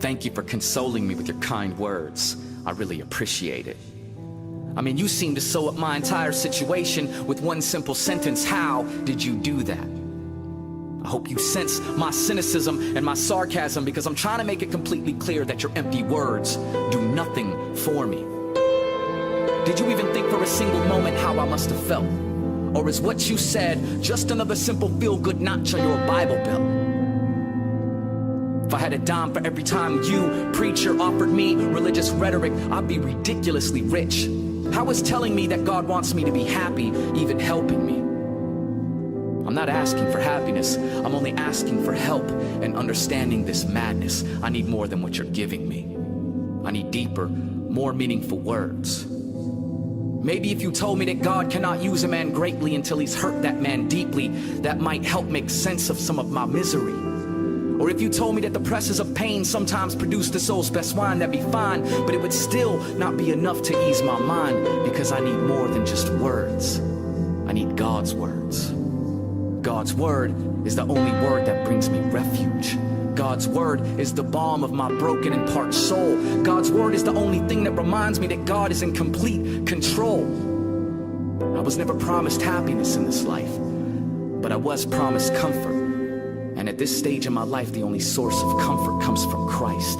Thank you for consoling me with your kind words. I really appreciate it. I mean, you seem to sew up my entire situation with one simple sentence. How did you do that? I hope you sense my cynicism and my sarcasm, because I'm trying to make it completely clear that your empty words do nothing for me. Did you even think for a single moment how I must have felt? Or is what you said just another simple feel-good notch on your Bible belt? If I had a dime for every time you, preacher, offered me religious rhetoric, I'd be ridiculously rich. How is telling me that God wants me to be happy even helping me? I'm not asking for happiness. I'm only asking for help in understanding this madness. I need more than what you're giving me. I need deeper, more meaningful words. Maybe if you told me that God cannot use a man greatly until he's hurt that man deeply, that might help make sense of some of my misery. Or if you told me that the presses of pain sometimes produce the soul's best wine, that'd be fine, but it would still not be enough to ease my mind, because I need more than just words. I need God's words. God's word is the only word that brings me refuge. God's word is the balm of my broken and parched soul. God's word is the only thing that reminds me that God is in complete control. I was never promised happiness in this life, but I was promised comfort. And at this stage in my life, the only source of comfort comes from Christ.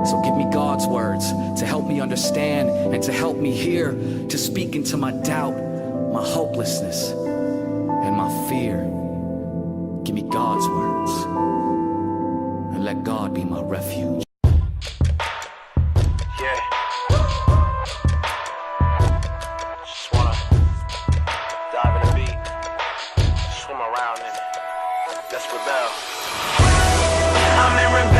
So give me God's words to help me understand and to help me hear, to speak into my doubt, my hopelessness, and my fear. Give me God's words, and let God be my refuge. Yeah. Just wanna dive in the beat, swim around in it. Let's rebel. I'm in rebellion.